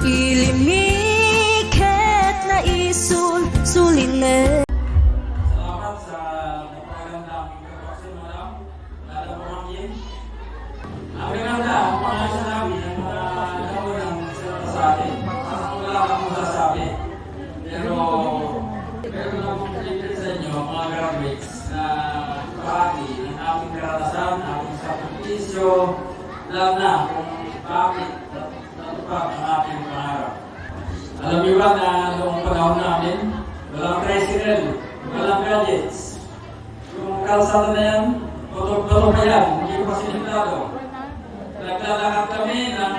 Ilimikhet na isul suline. Salamat sa napakagandang introduction, madam. Madam Pamangkin. Ang maganda, ang mga sinabi ng mga naunang sa atin. Wala kang masasabi. Pero meron lang akong pinipit sa inyo, mga graduates, na bahagi ng aming karanasan, aming sakripisyo, alam na kung bakit natupag ang ating pangarap. Alam niyo ba na noong panahon namin, walang tricycle, walang gadgets. Yung kalsada na yan, motor pa yan, hindi pa sinintado. Naglalakad kami ng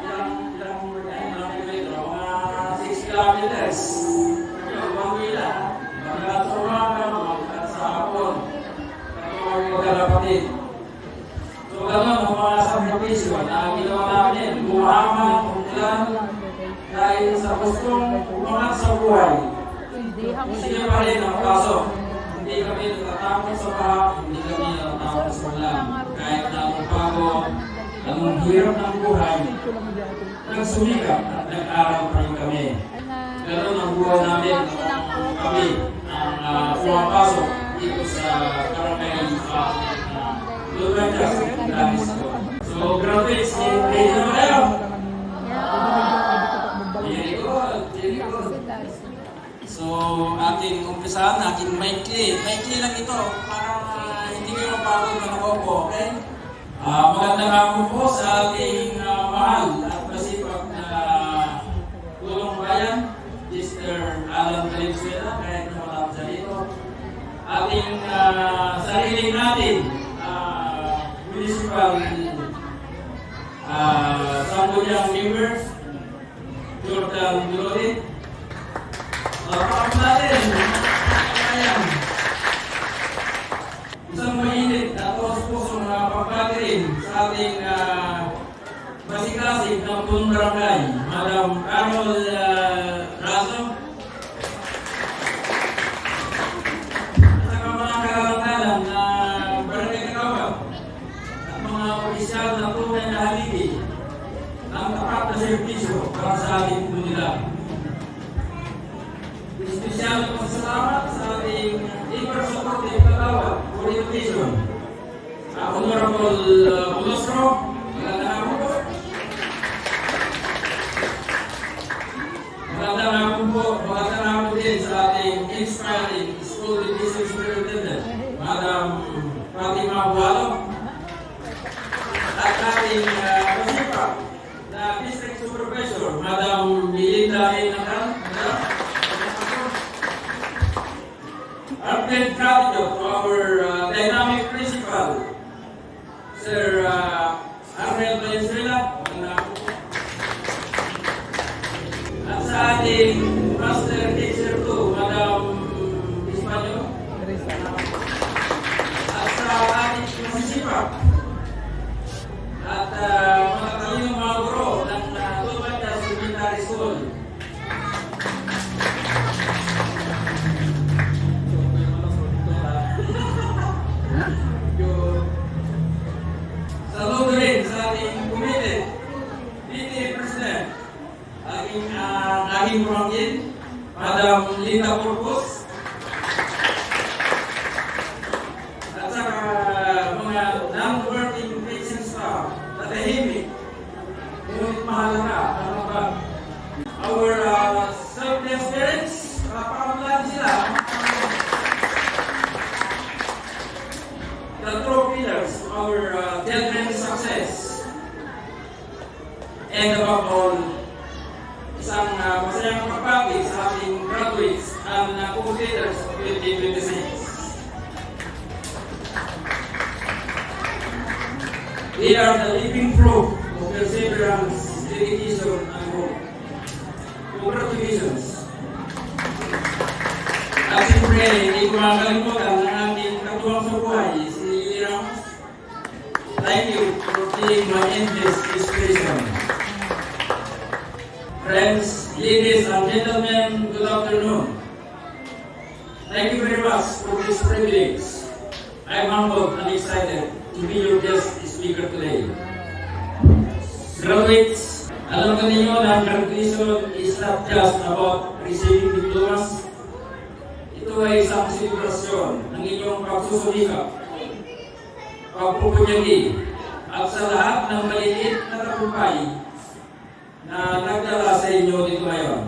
ilang kilometro, mga 6 kilometers. Yung pangwila, mga sa umaga, mga sa hapon, mga magkalapatid. So gano'n ang mga sakripisyo na ginawa namin, bumahaman, umulan, dahil sa gustong umangat sa buhay. Sige pa rin ang pasok. Hindi kami natatakot sa baha, hindi kami natatakot sa ulan. Kahit na ang pagod, ang hirap ng buhay, nagsumikap at nag-aral pa rin kami. Ganun ang buhay namin kami ang pumapasok dito sa Karamay Lugajas, Gramis ko. So, graduates, hindi naman kayo. Very good. So, ating umpisahan, ating maikli. Maikli lang ito para hindi kayo mapagod na nakaupo, okay? Magandang hapon po sa ating mahal at masipag na tulong bayan, Mr. Alan Valenzuela, kahit na wala sa dito. Ating sarili natin, municipal Sangguniang members, Jordan Dulorin. Lapakan natin. Ayan. Isang mainit at puso-pusong pagbati rin sa ating basic-basic ng punong barangay, Madam Carol Razo. At saka mga karangalan na barangay Kagawad at mga opisyal na tunay na haligi ng tapat na servisyo para sa ating komunidad. Espesyal na pasalamat sa ating Ever Supportive Kagawad for Education, Honorable Bulosro. Magandang hapon po. Magandang hapon po. Magandang hapon din sa ating Inspiring School Education Superintendent, Madam Fatima Bualo. At ating masipag na District Supervisor, Madam Melinda A. Nakal. Our great gratitude to our dynamic principal, Sir Arnel Valenzuela. At sa ating Master Teacher 2, Madam Espanyol. At sa ating masisipag at mga talinong mga guro ng Lugajas Elementary School. Saludo rin sa ating committed PTA President, aking pamangkin, Madam Linda Purpos. At saka mga non-working teaching staff na tahimik, ngunit mahalaga ang mga our selfless parents, papamulan sila the true pillars of our children's success. And above all, isang masayang pagbati sa ating graduates and co-leaders of 2026. They are the living proof of perseverance, dedication, and hope. Congratulations. At siyempre, hindi ko makakalimutan ang ating katuwang sa buhay, si Irang. Thank you for being my endless inspiration. Friends, ladies and gentlemen, good afternoon. Thank you very much for this privilege. I'm humbled and excited to be your guest speaker today. Graduates, alam ka ninyo na ang karakteristika education is not just about receiving diplomas. Ito ay isang selebrasyon ng inyong pagsusumikap, pagpupunyagi, at sa lahat ng maliliit na tagumpay na nagdala sa inyo dito ngayon.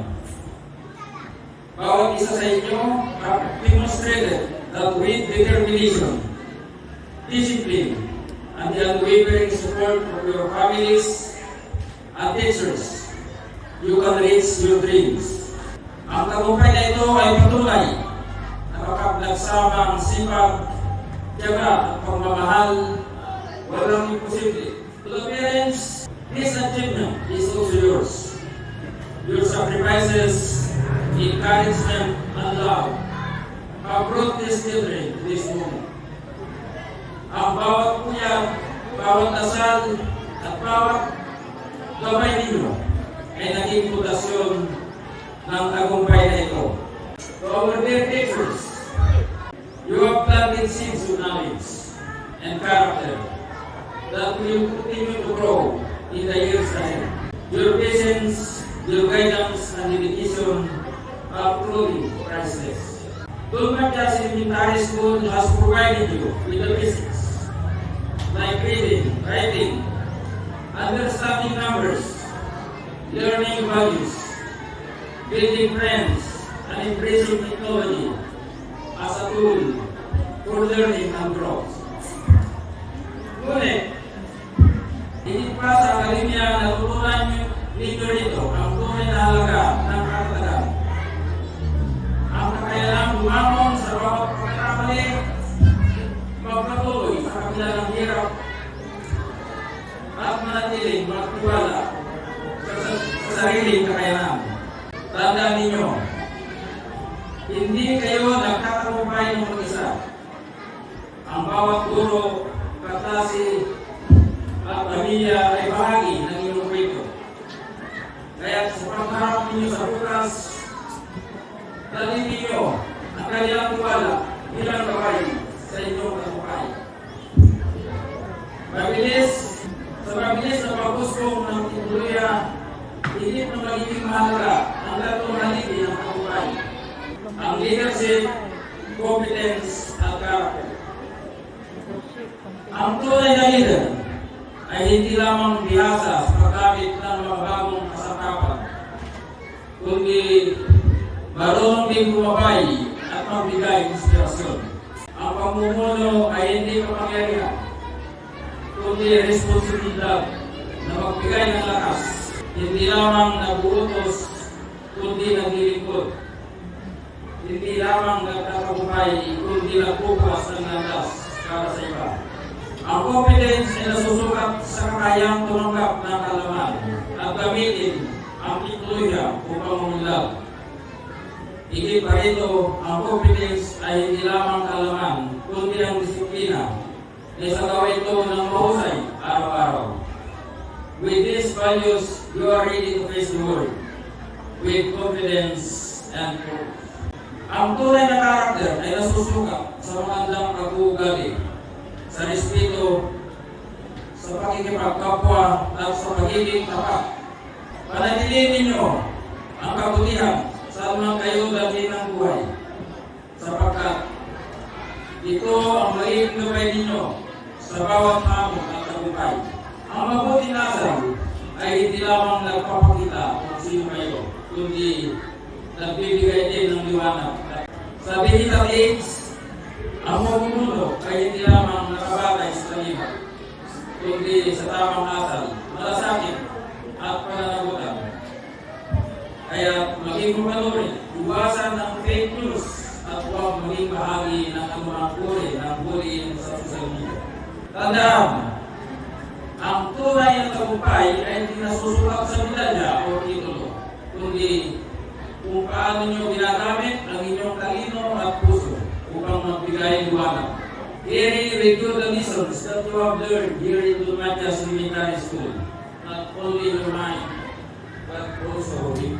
Bawat isa sa inyo have demonstrated that with determination, discipline, and the unwavering support of your families and teachers, you can reach your dreams. Ang tagumpay na ito ay patunay na nagsama ang sipag, tiyaga at pagmamahal, walang imposible. To the parents, this achievement is also yours. Your sacrifices, encouragement, and love have brought these children to this moment. Ang bawat puyat, bawat dasal, at bawat gabay ninyo ay naging pundasyon ng tagumpay na ito. To our dear teachers, you have planted seeds of knowledge and character that will continue to grow in the years ahead. Your patience, your guidance, and dedication are truly priceless. Tulmagdas Elementary School has provided you with the basics like reading, writing, understanding numbers, learning values, building friends, and embracing technology as a tool for learning and growth. Ngunit, higit pa sa akademya na tutunan ninyo rito ang tunay na halaga ng katatagan. Ang kakayanang bumangon sa bawat pagkakamali, magpatuloy sa kabila ng hirap, at manatiling magtiwala sa sariling kakayanan. Tandaan ninyo, hindi kayo nagtatagumpay ng mag-isa. Ang bawat guro, kaklase, at pamilya ay bahagi ng inyong kwento. Kaya sa pagharap ninyo sa bukas, dalhin ninyo ang kanilang tiwala bilang gabay sa inyong tagumpay. Sa mabilis na pagpuspong ng teknolohiya, higit na magiging mahalaga ang latong haligi ng tagumpay. Ang leadership, competence, at character. Ang tunay na leader ay hindi lamang bihasa sa paggamit ng mga bagong kasangkapan, kundi marunong din bumabay at magbigay inspirasyon. Ang pamumuno ay hindi kapangyarihan, kundi responsibilidad na magbigay ng lakas, hindi lamang nabuutos, kundi naglilingkod. Hindi lamang nagtatagumpay, kundi nagbubukas ng landas para sa iba. Ang competence ay nasusukat sa kakayang tumanggap ng kaalaman at gamitin ang teknolohiya upang umunlad. Higit pa rito, ang competence ay hindi lamang kaalaman, kundi ang disiplina na isagawa ito ng mahusay araw-araw. With these values, you are ready to face the world with confidence and courage. Ang tunay na karakter ay nasusukat sa magandang pag-uugali, sa respeto, sa pakikipagkapwa, at sa pagiging tapat. Panatilihin ninyo ang kabutihan sa anumang kayo dalhin ng buhay, sapagkat ito ang magiging gabay ninyo sa bawat hamon at tagumpay. Ang mabuting asal ay hindi lamang nagpapakita kung sino kayo, kundi nagbibigay din ng liwanag. Sa digital age, ang mamumuno ay hindi lamang nakabatay sa talima, kundi sa tamang asal, malasakit at pananagutan. Kaya maging mapanuri, iwasan ng fake news at huwag maging bahagi ng anumang uri ng bullying sa social media. Tandaan, ang tunay na tagumpay ay hindi nasusukat sa medalya o titulo, kundi kung paano nyo ginagamit ang inyong talino at puso upang magbigay liwanag. Carry review the lessons that you have learned here in Tulmagdas Elementary School, not only in your mind, but also in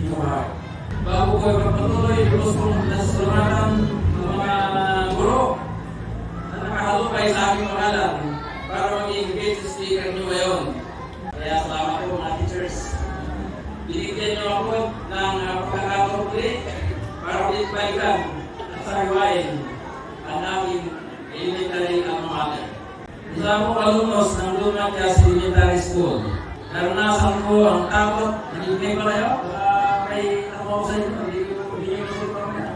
your heart. Bago ko ipagpatuloy, gusto kong nasasalamatan ng mga guro na nakahalukay sa aking pangalan para maging guest speaker nyo ngayon. Kaya salamat po mga teachers. binigyan niyo ako ng pagkakataon ulit para ulit balikan at sariwain ang aming elementary alma mater. Isa akong alumnos ng Lumatyas Elementary School. Naranasan ko ang takot, nag-ibig pa kayo? May nakuha sa inyo, hindi nyo kasi pa kaya.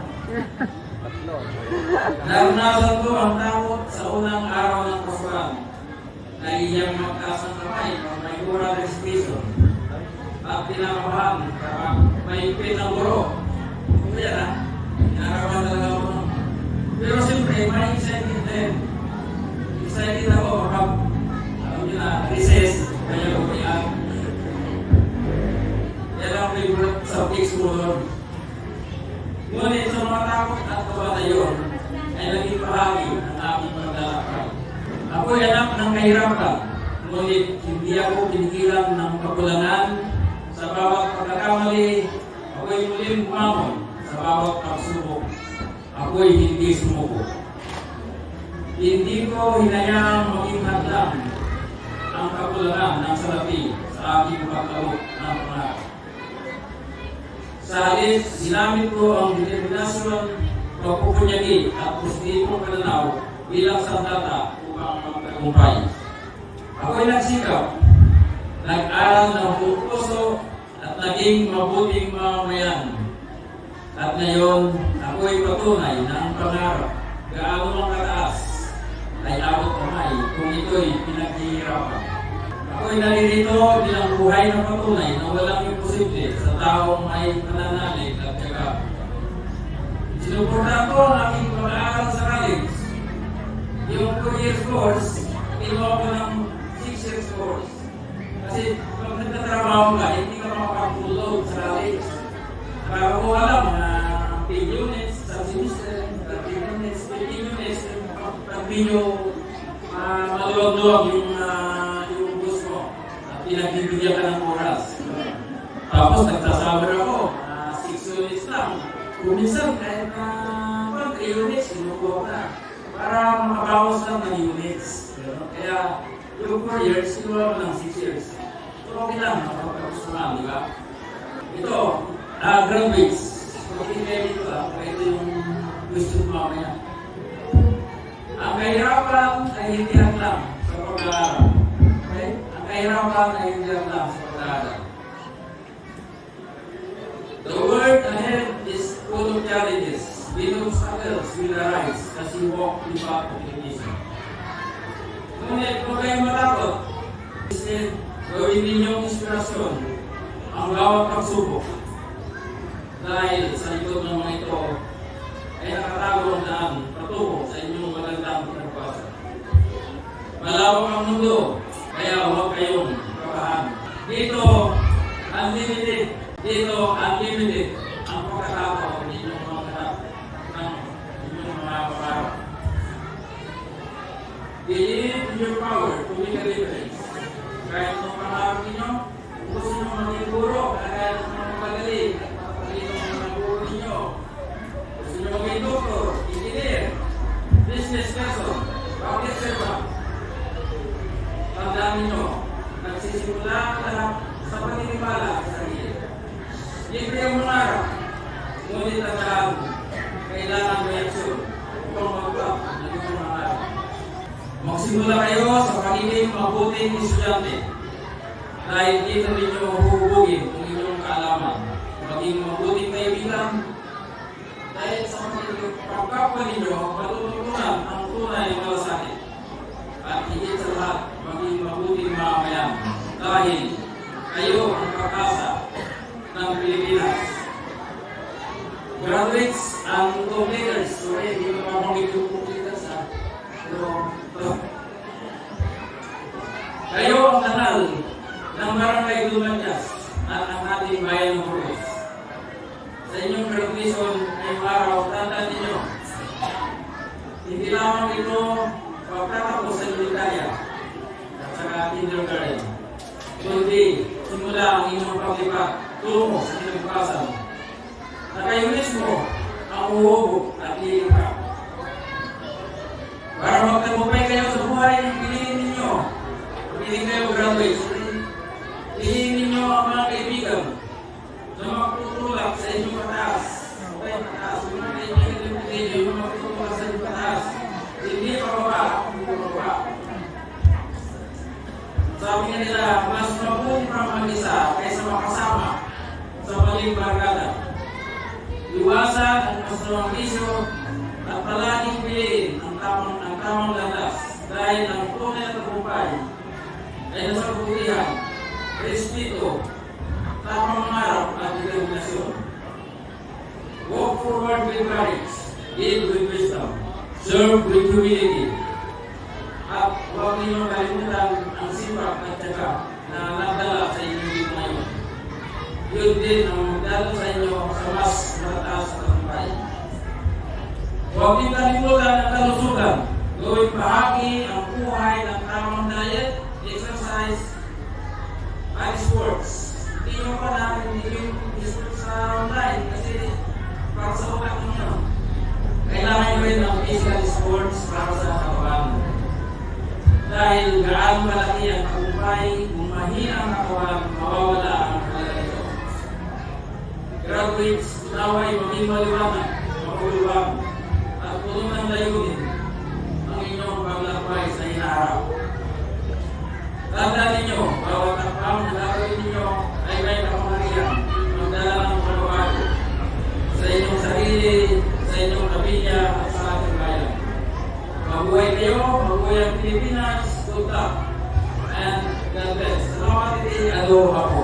Naranasan ko ang takot sa unang araw ng pasukan. Nahihiyang magtaas ng kamay pag may oral exhibition. At pinakabahan kapag may pin ng guro. Kaya na, pinakabahan talaga ako. Pero siyempre, may excited din. Excited ako kapag recess, kaya ko kaya. Yan ang favorite subjects ko doon. Ngunit sa mga takot at kabatayon ay naging bahagi ng aking paglalakbay. Ako'y anak ng kahirapan, ngunit hindi ako pinigilan ng kakulangan. Sa bawat pagkakamali, ako'y muling bumangon. Sa bawat pagsubok, ako'y hindi sumuko. Hindi ko hinayaang maging hadlang ang kakulangan ng salapi sa aking pagkalok ng pangarap. Sa halip, ginamit ko ang determinasyon, pagpupunyagi at positibong pananaw bilang sandata upang magtagumpay. Ako'y nagsikap, nag-aral ng buong puso at naging mabuting mamamayan. At ngayon, ako'y patunay na ang pangarap, gaano mang kataas, ay abot kamay kung ito'y pinaghihirapan. Ako'y naririto bilang buhay na patunay na walang imposible sa taong may pananalig at tiyaga. Sinuporta ko ang aking pag-aaral sa college. Yung 4 years course, kinuha ko ng 6 years course. Kasi pag nagtatrabaho ka, hindi ka makapag-full load sa college. Para ko alam na 10 units sa semester, 30 units, 15 units, pag medyo maluwag-luwag yung bus mo at pinagbibigyan ka ng oras. Tapos nagsasabar ako, 6 units lang. Kung minsan, kahit 3 units, sinukuha ko na. Para makabawas lang ng units. Kaya yung 4 years, sinukuha ko ng 6 years. So okay lang, makapagpapos naman, di ba? Ito, graduates. Okay kayo dito kaya ito yung gusto ko mamaya. Ang kahirapan ay hindi lang sa pag-aaral. Okay? Ang kahirapan ay hindi lang sa pag-aaral. The world ahead is full of challenges. Many obstacles will arise as you walk the path of education. Ngunit kung kayo matakot, instead, gawin ninyong inspirasyon ang bawat pagsubok. Dahil sa likod ng mga ito ay nakatago ang daan patungo sa inyong magandang pagpasa. Malawak ang mundo, kaya huwag kayong kabahan. Dito, unlimited ang pagkatapos ng inyong mga hanap ng inyong mga pangarap. Believe in your power to make a difference. Kahit nung pangarap ninyo, kung gusto nyo maging guro, kahit nung magaling, maging doktor, engineer, business person, public servant. Tandaan ninyo, nagsisimula ang lahat sa paniniwala sa sarili. Libre ang mangarap, ngunit ang lahat, kailangan may aksyon upang mag-up ng inyong mangarap. Magsimula kayo sa pagiging mabuting estudyante dahil dito ninyo hubugin ang inyong kaalaman. Maging mabuting kaibigan dahil sa pagkakwa ninyo, matutunan ang tunay na malasakit. At higit sa lahat, maging mabuting mamamayan dahil kayo ang pag-asa ng Pilipinas. Graduates and completers, sorry, hindi ko mamamagin yung completers ha. Pero, kayo ang kanal ng Barangay Lumatyas at ang ating bayan ng Burgos. Sa inyong graduation ngayong araw, tandaan ninyo, hindi lamang ito pagkatapos sa elementarya at saka kindergarten. Kundi, simula ang inyong paglipat tungo sa kinabukasan na kayo mismo ang uhubog at lilikap. Para magtagumpay kayo sa buhay, piliin ninyo. Piliin kayo graduates. Piliin ninyo ang mga kaibigan ito ang isyo at palaging piliin ang tamang landas dahil ang tunay na tagumpay ay nasa kabutihan, respeto, tamang harap at determinasyon. Walk forward with courage, live with wisdom, serve with humility, at huwag ninyong kalimutan ang sipag at tiyaga na nagdala sa inyong dito ngayon. Yun din ang magdala sa inyo sa mas matataas na tagumpay. Huwag din kalimutan ang kalusugan. Gawing bahagi ang buhay ng tamang diet, exercise, at sports. Hindi nyo pa natin yung sports sa online kasi para sa utak ninyo. Kailangan nyo rin ang physical sports para sa katawan. Dahil gaano malaki ang tagumpay, kung mahina ang katawan, mawawala ang kalaga ito. Graduates, naway maging maliwanag, mapuluwag, at puno ng layunin ang inyong paglakbay sa hinaharap. Tandaan ninyo, bawat takpang na gagawin ninyo ay may kapangyarihan magdala ng pagbabago sa inyong sarili, sa inyong pamilya at sa ating bayan. Mabuhay kayo, mabuhay ang Pilipinas, good luck, and God bless. Salamat, Aloha po.